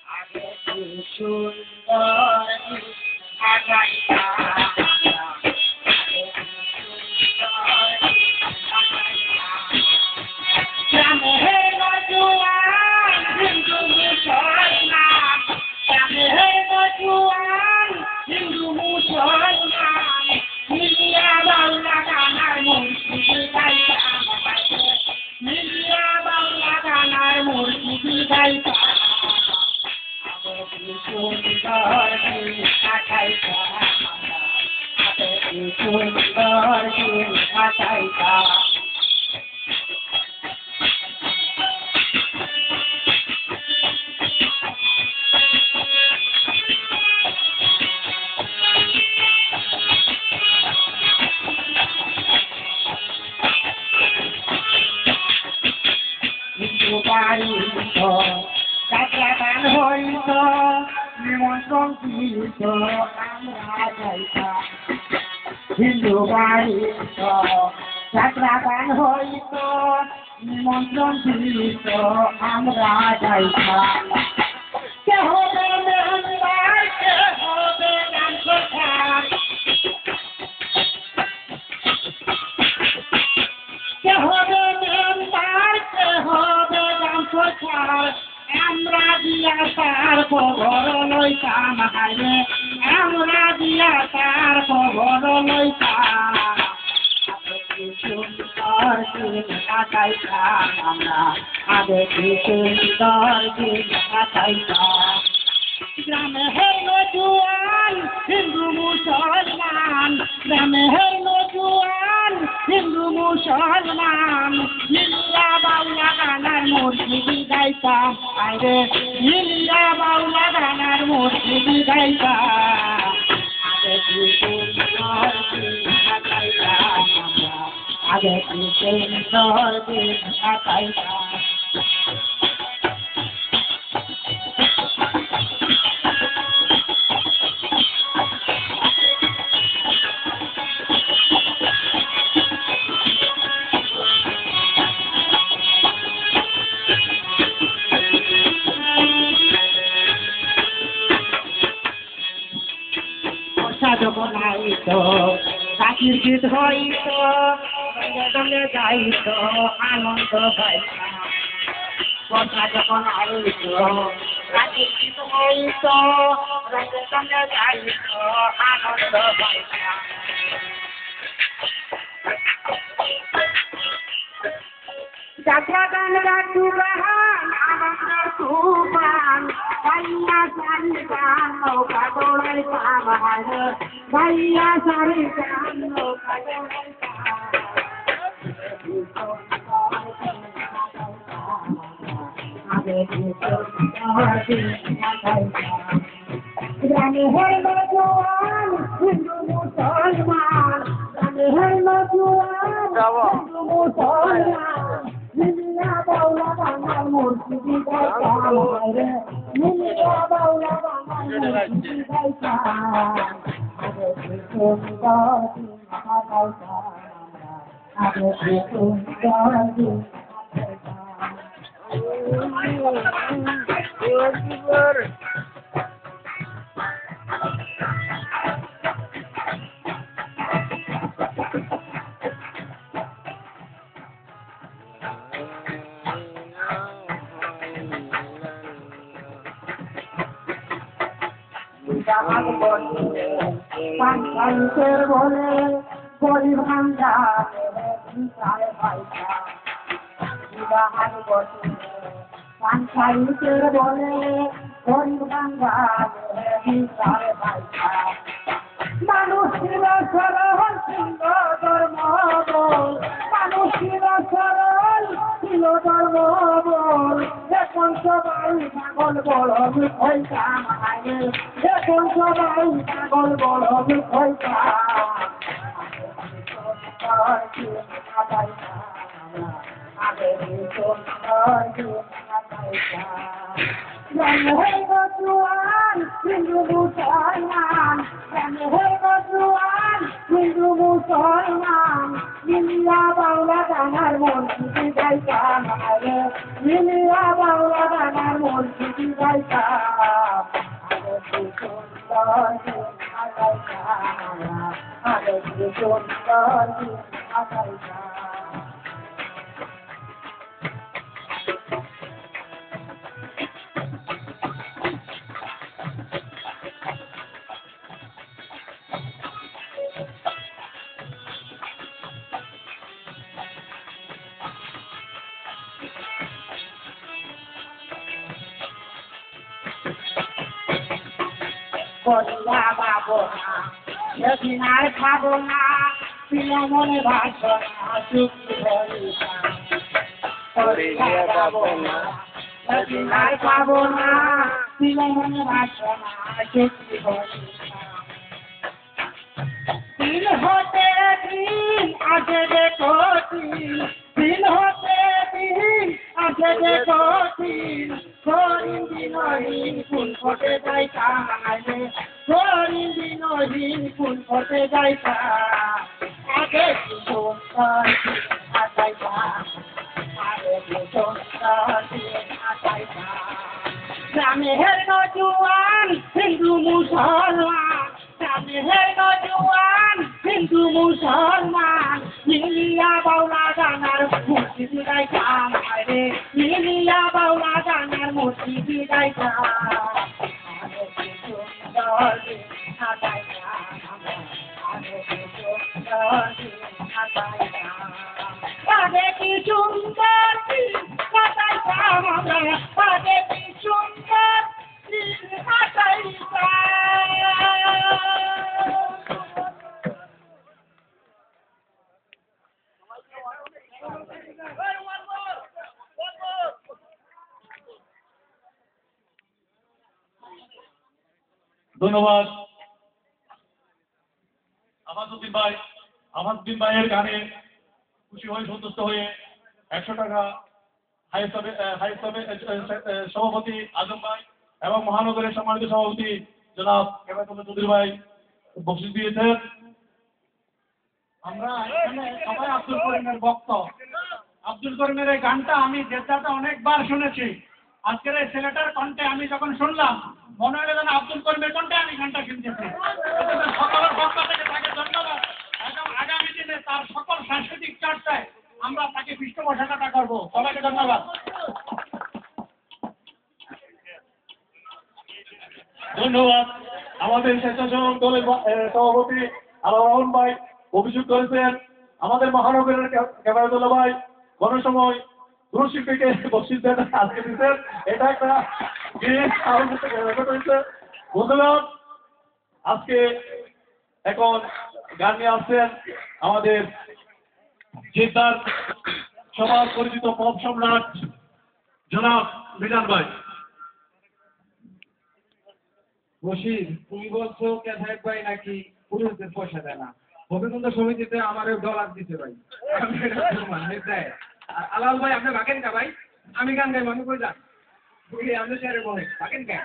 আগে কি সুন্দর সাজাইতা যাত্রাগান হইত নিমন্ত্রণ দিত আমরা যাইতাম হিন্দু বাড়িত যাত্রাগান হইত নিমন্ত্রণ দিত আমরা যাইতাম কে হবে মেহমান কে হবে গান কোথায় কে হবে মেহমান কে হবে গান কোথায় আমরা দিয়া তার খবর লইতাম হাইরে আমরা দিয়া তার খবর লইতাম সুন্দর দিন কাটাইতাম আমরা আগে কি সুন্দর দিন কাটাইতাম গ্রামে হইল জুয়ান হিন্দু মুসলমান গ্রামে হইল জুয়ান হিন্দু মুসলমান মিলিয়া বাউলা গানার মুর্শিদি গাইতাম আরে মিলিয়া বাউলা গানার মুর্শিদি গাইতাম আগে কি সুন্দর দিন কাটাইতাম আমরা আগে কি সুন্দর দিন কাটাইতাম যখন আইত কাকির গীত হইত দলে যাইত আনন্দ পাইতাম বর্ষা যখন আইত কাকির গীত হইত দলে যাইত আনন্দ পাইতাম যাত্রা গান গাছু গান আনন্দ তুফান ভাইয়া সারি গান নৌকা দৌড়াইতাম ভাইয়া সারি গান নৌকা দৌড়াইতাম আগে গ্রামে হইল জোয়ান হিন্দু মুসলমান গ্রামে হইল জোয়ান হিন্দু মুসলমান মিলিয়া বাউলা গানার মুর্শিদি গাইতাম রে মিলিয়া বাউলা গানার মুর্শিদি গাইতাম আগে কি সুন্দর দিন কাটাইতাম আগে কি সুন্দর দিন কাটাইতাম পাঞ্চায়েতের বলে গরিব ভাঙ্গা পাঞ্চায়েতের বলে গরিব ভাঙ্গা মানুষ ছিল সরল ছিল ধর্ম মানুষ ছিল সরল ছিল ধর্ম এখন সবাই পাগল বড় হইতাম এখন সবাই পাগল বড় হইতাম আগে হিন্দু মুসলমান হিন্দু মুসলমান মিলিয়া বাংলা গানার মন্ত্রী গাইতাম মিলিয়া বাংলা গানার মন্ত্রী গাইতাম করিয়া বাবো না সেদিন আর খাবো না প্রিয় মনে ভাবো না চুক্তি করিয়া বাবো না সেদিন আর খাবো না প্রিয় মনে ভাবো না চুক্তি দিন হতে দিন আছে যে কঠিন দিন হতে দিন আছে যে কঠিন করিম দিনহীন ফুল ফোটে যাই কানে করিম দিনহীন ফুল ফোটে যাই আগে কি সুন্দর আটাই আগে কি সুন্দর আটাই গ্রামে হের নজুয়ান হিন্দু মুসলমান গ্রামে হের নজুয়ান হিন্দু মুসলমান মিলিয়া বাউলা গানার মূর্তি দিদাই কাম রে মিলিয়া বাউলা গানার মূর্তি দিদাই কাম আরে কি সুন্দর আটাই আরে কি সুন্দর আটাই আরে কি সুন্দর আটাই আরে কি সুন্দর আটাই ধন্যবাদ আমাজউদ্দিন ভাইয়ের গানে খুশি হয়ে সন্তুষ্ট হয়ে 100 টাকা সভাপতি আজম ভাই এবং মহানগরের সম্মানিত সভাপতি জনাব কেবাতুল্লাহ চৌধুরী ভাই বকশিশ দিয়েছেন। আমরা এখানে সবাই আব্দুল করিমের ভক্ত। আব্দুল করিমের এই গানটা আমি দেশটাতে অনেকবার শুনেছি। আজকের এই ছেলেটার কণ্ঠে আমি যখন শুনলাম মনে হলো যেন আব্দুল করিমের কণ্ঠে আমি গানটা শুনতেছি। সকলের পক্ষ থেকে তাকে ধন্যবাদ এবং আগামী দিনে তার সকল সাংস্কৃতিক চর্চায় আমরা তাকে পৃষ্ঠপোষকতা করব। সবাইকে ধন্যবাদ। ধন্যবাদ। আমাদের স্বেচ্ছাসেবক দলের সভাপতি আলা রহমান ভাই অভিযোগ করেছেন আমাদের মহানগরের কেবাতুল্লাহ ভাই গণসময় দূরশিল্পীকে বকশিশ দেন আজকে দিচ্ছেন। এটা একটা জিনিস ধন্যবাদ। আজকে এখন গান নিয়ে আসছেন আমাদের জেদ্দার সমাজ পরিচিত পপ সম্রাট জনাব মিজান ভাই। বশির, তুমি বলছো কেধায়ক ভাই নাকি পুরুষদের পয়সা দেয় না? ভবিবন্ধ সমিতিতে আমার ডলার দিতে ভাই, আলাল ভাই আপনি ভাগেন কা ভাই? আমি গান গাই মানুষ কই যান আপনি শেয়ারে বলে ভাগেন কা?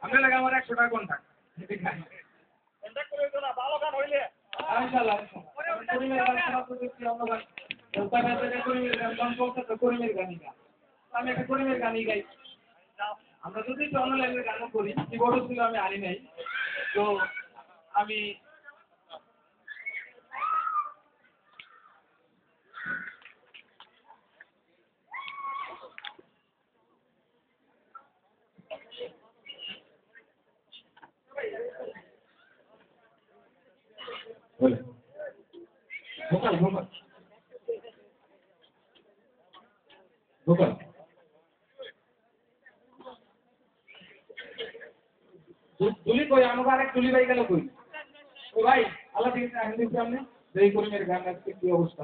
আপনার লাগে আমার 100 টাকা কন্টাক্ট আমি একটা করিমের গানই গাই। আমরা যদি অন্য লাইনের গানও করি, কিবোর্ড ছিল আমি আনি নাই, তো আমি ভোকাল ভোকাল ভোকাল তুলি কই আমাকে আরেক তুলি ভাই গেল কই? ও ভাই আল্লাহ দিন হিন্দু সামনে যেই করিমের গান আজকে কি অবস্থা।